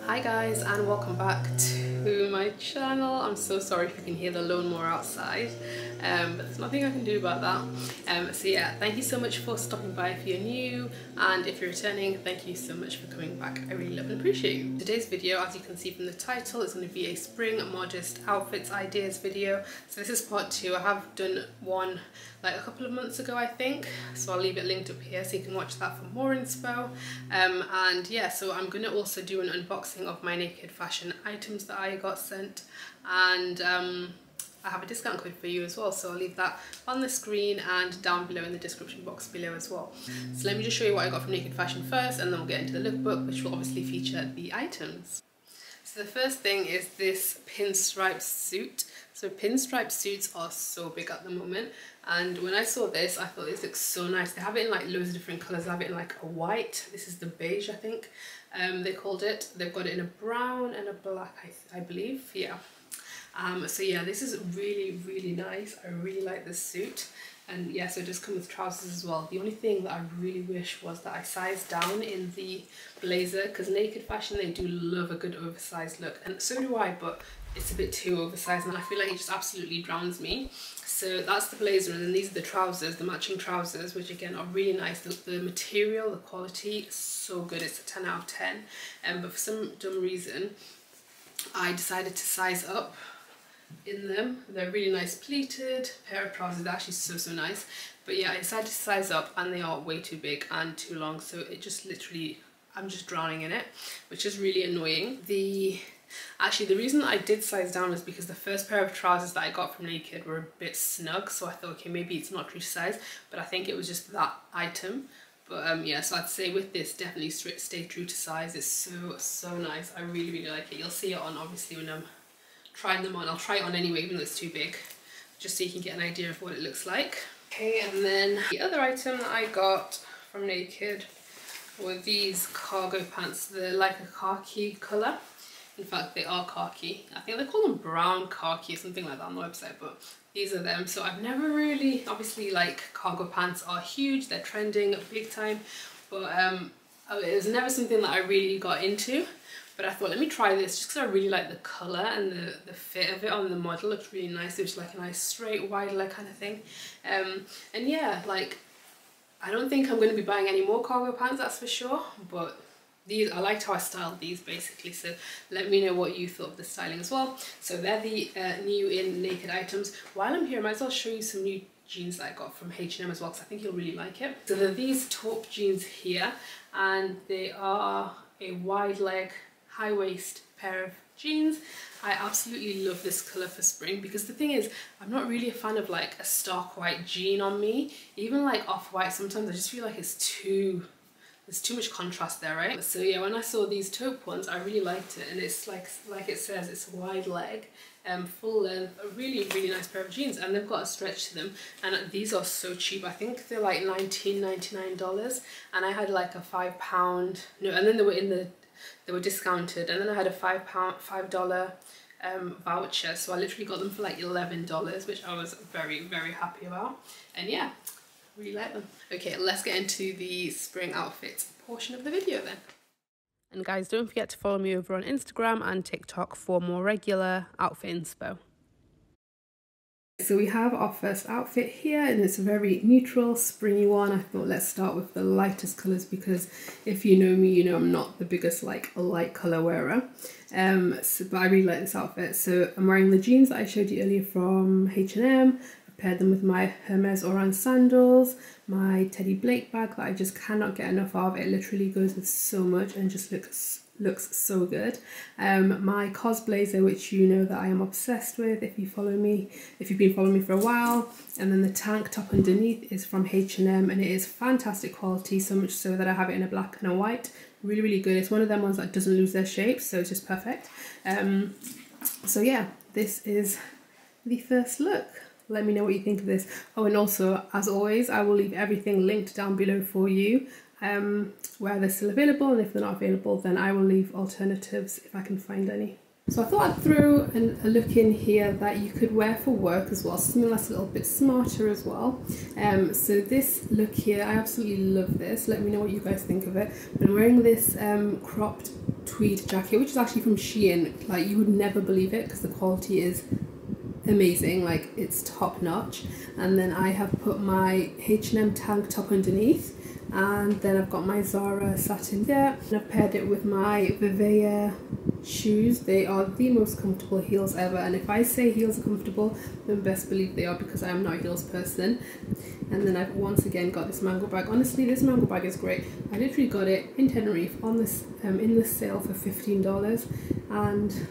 Hi guys, and welcome back to my channel. I'm so sorry if you can hear the lawnmower outside, but there's nothing I can do about that. So yeah, thank you so much for stopping by if you're new, and if you're returning, thank you so much for coming back. I really love and appreciate you. Today's video, as you can see from the title, is going to be a spring modest outfits ideas video. So this is part 2. I have done one like a couple of months ago, I think, so I'll leave it linked up here so you can watch that for more inspo. And yeah, so I'm going to also do an unboxing of my naked fashion items that I got sent, and I have a discount code for you as well, so I'll leave that on the screen and down below in the description box below as well. So let me just show you what I got from Naked Fashion first, and then we'll get into the lookbook, which will obviously feature the items. So the first thing is this pinstripe suit. So pinstripe suits are so big at the moment, and when I saw this I thought this looks so nice. They have it in like loads of different colours. They have it in like a white, this is the beige I think they called it. They've got it in a brown and a black, I believe, yeah. So yeah, this is really nice. I really like this suit, and yeah, so it does come with trousers as well. The only thing that I really wish was that I sized down in the blazer, because Naked Fashion, they do love a good oversized look, and so do I, but it's a bit too oversized and I feel like it just absolutely drowns me. So that's the blazer, and then these are the trousers, the matching trousers, which again are really nice. The material, the quality is so good. It's a 10 out of 10, but for some dumb reason I decided to size up in them. They're really nice pleated pair of trousers. They're actually so nice, but yeah, I decided to size up and they are way too big and too long, so it just literally, I'm just drowning in it, which is really annoying. Actually, the reason I did size down was because the first pair of trousers that I got from Naked were a bit snug, so I thought, okay, maybe it's not true to size, but I think it was just that item. But yeah, so I'd say with this, definitely stay true to size. It's so nice. I really like it. You'll see it on, obviously, when I'm trying them on. I'll try it on anyway, even though it's too big, just so you can get an idea of what it looks like. Okay, and then the other item that I got from Naked were these cargo pants. They're like a khaki colour. In fact, they are khaki. I think they call them brown khaki or something like that on the website, but these are them. So I've never really, obviously, like, cargo pants are huge, they're trending big time, but it was never something that I really got into. But I thought, let me try this, just because I really like the colour and the fit of it on the model. Looks really nice. It was like a nice straight wide leg kind of thing. And yeah, like, I don't think I'm going to be buying any more cargo pants, that's for sure, but these, I liked how I styled these basically, so let me know what you thought of the styling as well. So they're the new in Naked items. While I'm here, I might as well show you some new jeans that I got from H&M as well, because I think you'll really like it. So there are these taupe jeans here, and they are a wide leg, high waist pair of jeans. I absolutely love this colour for spring, because the thing is, I'm not really a fan of like a stark white jean on me. Even like off-white, sometimes I just feel like there's too much contrast there, right? So yeah, when I saw these taupe ones, I really liked it, and it's like it says, it's a wide leg, full length, a really nice pair of jeans, and they've got a stretch to them, and these are so cheap. I think they're like $19.99, and I had like a £5, no, and then they were discounted, and then I had a $5 voucher, so I literally got them for like $11, which I was very happy about, and yeah, really like them. Okay, let's get into the spring outfits portion of the video then. And guys, don't forget to follow me over on Instagram and TikTok for more regular outfit inspo. So we have our first outfit here, and it's a very neutral, springy one. I thought let's start with the lightest colours, because if you know me, you know I'm not the biggest like light colour wearer. But I really like this outfit. So I'm wearing the jeans that I showed you earlier from H&M. Paired them with my Hermes Oran sandals, my Teddy Blake bag that I just cannot get enough of. It literally goes with so much and just looks so good. My COS blazer, which you know that I am obsessed with if you've been following me for a while, and then the tank top underneath is from H&M, and it is fantastic quality, so much so that I have it in a black and a white. Really good. It's one of them ones that doesn't lose their shape, so it's just perfect. So yeah, this is the first look. Let me know what you think of this. Oh, and also, as always, I will leave everything linked down below for you, where they're still available, and if they're not available, then I will leave alternatives if I can find any. So I thought I'd throw a look in here that you could wear for work as well, something that's a little bit smarter as well. So this look here, I absolutely love this. Let me know what you guys think of it. I'm wearing this cropped tweed jacket, which is actually from Shein. Like, you would never believe it because the quality is amazing, like it's top notch. And then I have put my H&M tank top underneath, and then I've got my Zara satin there, and I've paired it with my Viveya shoes. They are the most comfortable heels ever, and if I say heels are comfortable, then best believe they are, because I am not a heels person. And then I've once again got this mango bag. Honestly, this mango bag is great. I literally got it in Tenerife on this in the sale for $15, and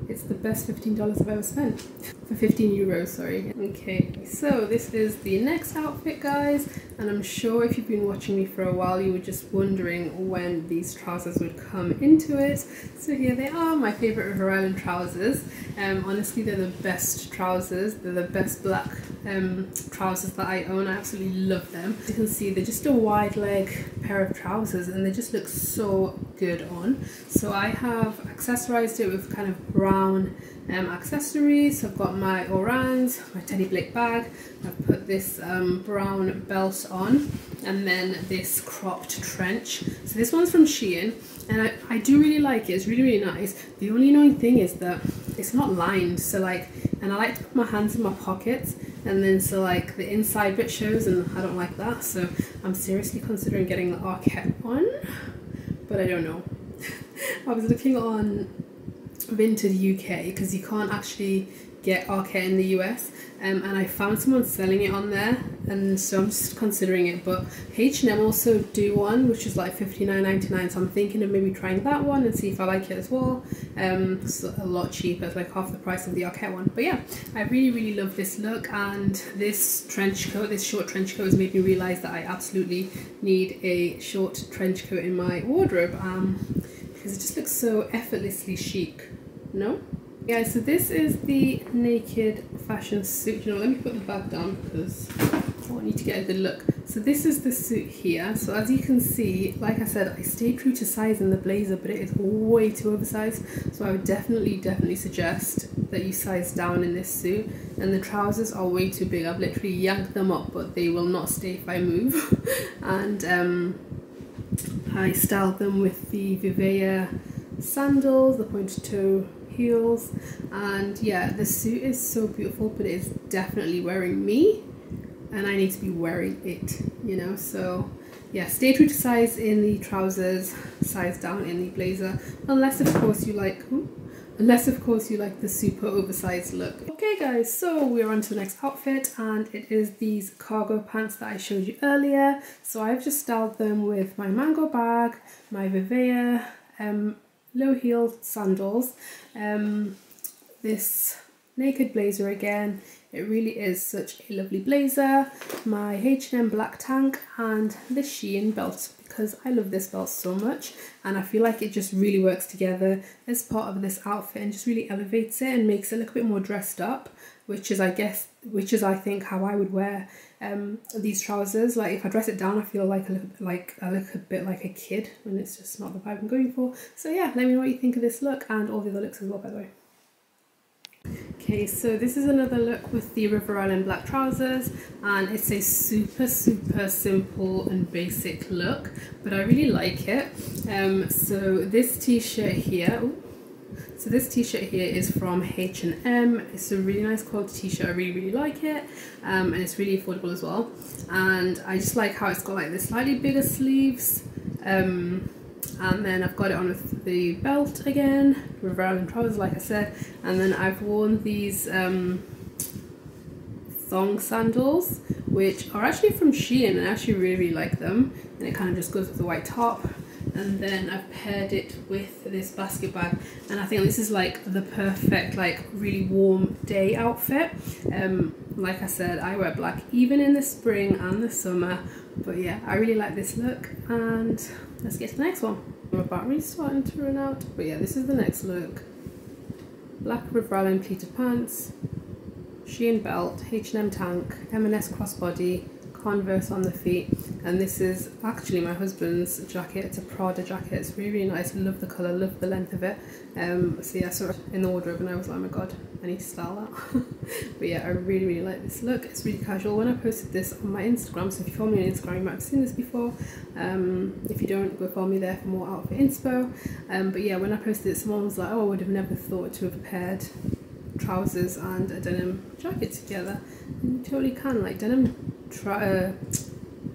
it's the best $15 I've ever spent. For 15 euros, sorry. Okay, so this is the next outfit, guys, and I'm sure if you've been watching me for a while, you were just wondering when these trousers would come into it. So here they are, my favourite River Island trousers. Honestly, they're the best trousers. They're the best black trousers that I own. I absolutely love them. As you can see, they're just a wide leg pair of trousers, and they just look so good on. So I have accessorized it with kind of brown accessories. So I've got my orange, my Teddy Blake bag, I've put this brown belt on, and then this cropped trench. So this one's from Shein, and I do really like it. It's really, really nice. The only annoying thing is that it's not lined, so like, and I like to put my hands in my pockets, and then so like the inside bit shows, and I don't like that. So I'm seriously considering getting the Arquette one, but I don't know. I was looking on Vinted UK, because you can't actually get Arquette in the US, and I found someone selling it on there, and so I'm just considering it. But H&M also do one which is like $59.99, so I'm thinking of maybe trying that one and see if I like it as well. It's a lot cheaper, it's like half the price of the Arquette one. But yeah, I really, really love this look, and this trench coat, this short trench coat, has made me realise that I absolutely need a short trench coat in my wardrobe, because it just looks so effortlessly chic. No? Yeah, so this is the naked fashion suit. You know, let me put the bag down because I want you to get a good look. So this is the suit here. So as you can see, like I said, I stayed true to size in the blazer, but it is way too oversized. So I would definitely suggest that you size down in this suit. And the trousers are way too big. I've literally yanked them up, but they will not stay if I move. And I styled them with the Viveya sandals, the pointed toe heels, and yeah, the suit is so beautiful, but it is definitely wearing me, and I need to be wearing it, you know. So yeah, stay true to size in the trousers, size down in the blazer, unless of course you like the super oversized look. Okay guys, so we're on to the next outfit, and it is these cargo pants that I showed you earlier. So I've just styled them with my mango bag, my Viveya low heel sandals, this naked blazer again. It really is such a lovely blazer, my H&M black tank, and this Shein belt, because I love this belt so much, and I feel like it just really works together as part of this outfit and just really elevates it and makes it look a bit more dressed up, which is I think how I would wear these trousers. Like if I dress it down, I feel like I look a bit like a kid, and it's just not the vibe I'm going for. So yeah, let me know what you think of this look, and all the other looks as well, by the way. Okay, so this is another look with the River Island black trousers, and it's a super simple and basic look, but I really like it. So this t-shirt here, is from H&M. It's a really nice quality t-shirt. I really like it, and it's really affordable as well. And I just like how it's got like the slightly bigger sleeves, and then I've got it on with the belt again, River Island trousers like I said, and then I've worn these thong sandals, which are actually from Shein, and I actually really like them, and it kind of just goes with the white top. And then I've paired it with this basket bag, and I think this is like the perfect like really warm day outfit. Like I said, I wear black even in the spring and the summer, but yeah, I really like this look. And let's get to the next one. My battery's starting to run out, but yeah, this is the next look. Black River Island pleated pants, Shein belt, H&M tank, M&S crossbody, Converse on the feet, and this is actually my husband's jacket. It's a Prada jacket. It's really, really nice. I love the colour, love the length of it. So yeah, I saw it in the wardrobe and I was like, oh my god, I need to style that. But yeah, I really, really like this look. It's really casual. When I posted this on my Instagram, so if you follow me on Instagram, you might have seen this before. If you don't, go follow me there for more outfit inspo. But yeah, when I posted it, someone was like, oh, I would have never thought to have paired trousers and a denim jacket together. And you totally can. Like, denim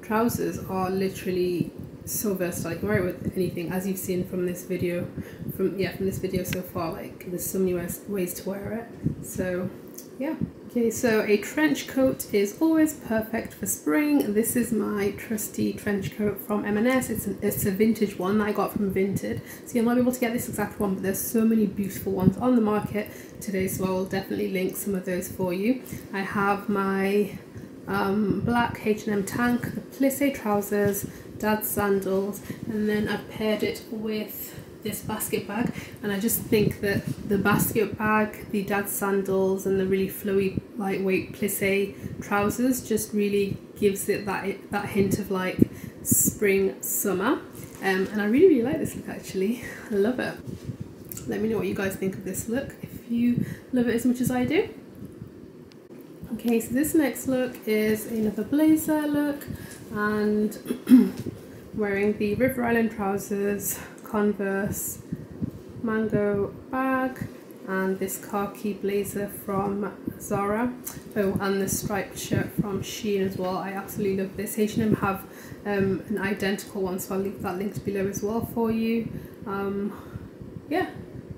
trousers are literally so versatile. You can wear it with anything, as you've seen from this video, from this video so far. Like, there's so many ways to wear it. So yeah. Okay, so a trench coat is always perfect for spring. This is my trusty trench coat from M&S. It's a vintage one that I got from Vinted. So you'll not be able to get this exact one, but there's so many beautiful ones on the market today, so I will definitely link some of those for you. I have my black H&M tank, the plissé trousers, dad's sandals, and then I've paired it with this basket bag, and I just think that the basket bag, the dad's sandals, and the really flowy lightweight plissé trousers just really gives it that hint of like spring, summer, and I really, really like this look actually. I love it. Let me know what you guys think of this look, if you love it as much as I do. Okay, so this next look is another blazer look, and wearing the River Island trousers, Converse mango bag, and this khaki blazer from Zara. Oh, and the striped shirt from Shein as well. I absolutely love this. H&M have an identical one, so I'll leave that linked below as well for you. Yeah,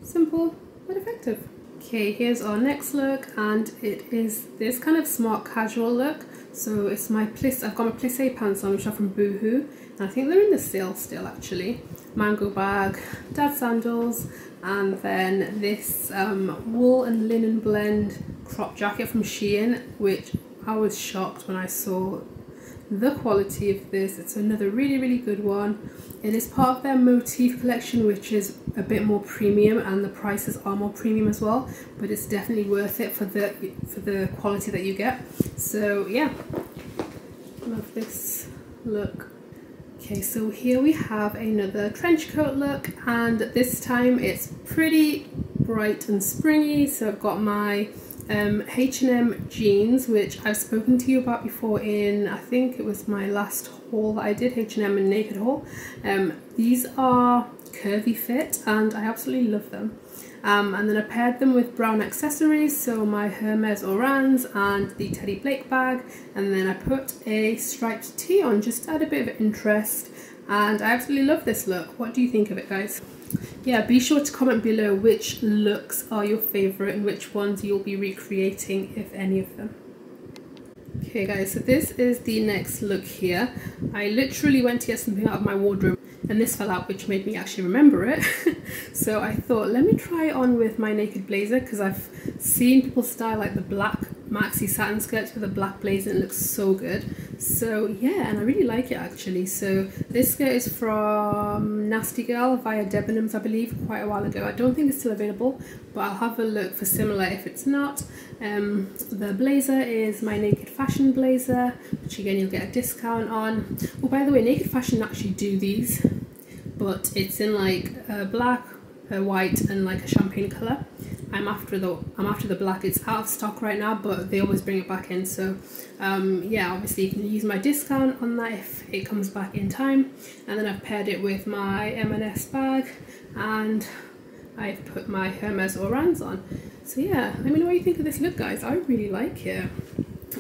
simple but effective. Okay, here's our next look, and it is this kind of smart casual look. So it's my I've got my plissé pants on, which are from Boohoo, and I think they're in the sale still actually. Mango bag, dad sandals, and then this wool and linen blend crop jacket from Shein, which I was shocked when I saw the quality of this. It's another really, really good one. It is part of their motif collection, which is a bit more premium, and the prices are more premium as well, but it's definitely worth it for the quality that you get. So yeah, love this look. Okay, so here we have another trench coat look, and this time it's pretty bright and springy. So I've got my H&M jeans, which I've spoken to you about before in, I think it was my last haul that I did, H&M and Naked haul. These are curvy fit and I absolutely love them. And then I paired them with brown accessories, so my Hermes Orans and the Teddy Blake bag, and then I put a striped tee on just to add a bit of interest, and I absolutely love this look. What do you think of it, guys? Yeah, be sure to comment below which looks are your favourite and which ones you'll be recreating, if any of them. Okay guys, so this is the next look here. I literally went to get something out of my wardrobe and this fell out, which made me actually remember it. So I thought, let me try it on with my naked blazer, because I've seen people style like the black maxi satin skirts with a black blazer and it looks so good. So yeah, and I really like it actually. So this skirt is from Nasty Girl via Debenhams, I believe, quite a while ago. I don't think it's still available, but I'll have a look for similar if it's not. The blazer is my Naked Fashion blazer, which again you'll get a discount on. Oh, by the way, Naked Fashion actually do these, but it's in like a black, a white, and like a champagne colour. I'm after the black. It's out of stock right now, but they always bring it back in. So yeah, obviously you can use my discount on that if it comes back in time. And then I've paired it with my M&S bag, and I've put my Hermes Orans on. So yeah, let me know what you think of this look, guys. I really like it.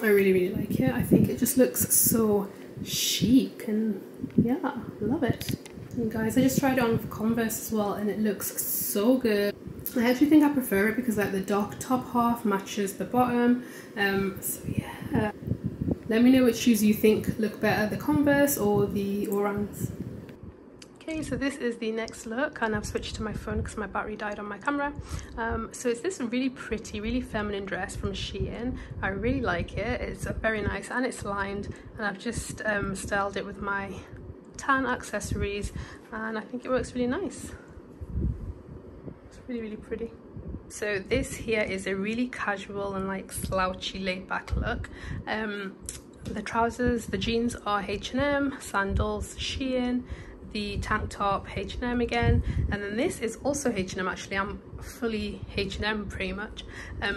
I really, really like it. I think it just looks so chic, and yeah, love it. And guys, I just tried it on with Converse as well, and it looks so good. I actually think I prefer it because like the dark top half matches the bottom. So yeah, let me know which shoes you think look better, the Converse or the Orans. Okay, so this is the next look, and I've switched to my phone because my battery died on my camera. So it's this really pretty, really feminine dress from Shein. I really like it. It's very nice and it's lined, and I've just styled it with my tan accessories, and I think it works really nice. It's really, really pretty. So this here is a really casual and like slouchy laid back look. The trousers, the jeans are H&M, sandals Shein, the tank top H&M again, and then this is also H&M. Actually, I'm fully H&M pretty much.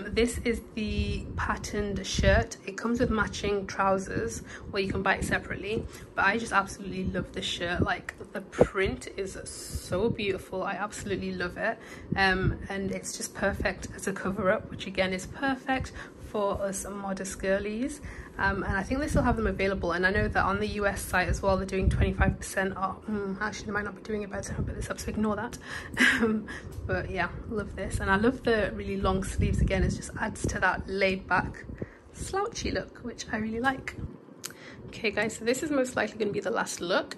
This is the patterned shirt. It comes with matching trousers, or you can buy it separately, but I just absolutely love this shirt. Like, the print is so beautiful. I absolutely love it, and it's just perfect as a cover up, which again is perfect for us modest girlies. And I think they still have them available, and I know that on the US site as well they're doing 25% off. Actually, they might not be doing it by the time I put this up, so ignore that. But yeah, love this, and I love the really long sleeves. Again, it just adds to that laid back slouchy look, which I really like. Okay guys, so this is most likely going to be the last look.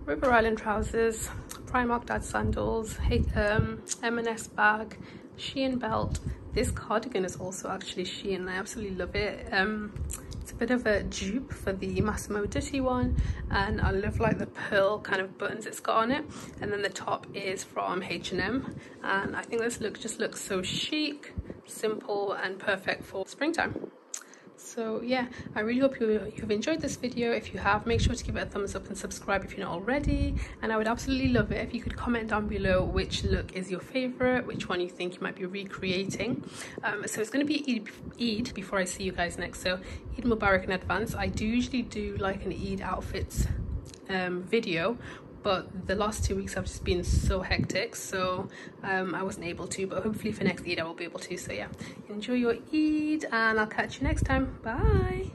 River Island trousers, Primark dad sandals, M&S bag, Shein belt. This cardigan is also actually Shein. I absolutely love it. It's a bit of a dupe for the Massimo Dutti one, and I love like the pearl kind of buttons it's got on it. And then the top is from H&M, and I think this look just looks so chic, simple, and perfect for springtime. So yeah, I really hope you've enjoyed this video. If you have, make sure to give it a thumbs up and subscribe if you're not already, and I would absolutely love it if you could comment down below which look is your favorite, which one you think you might be recreating. So it's going to be Eid before I see you guys next, so Eid Mubarak in advance. I do usually do like an Eid outfits video, but the last 2 weeks have just been so hectic, so I wasn't able to, but hopefully for next Eid I will be able to. So yeah, enjoy your Eid, and I'll catch you next time. Bye.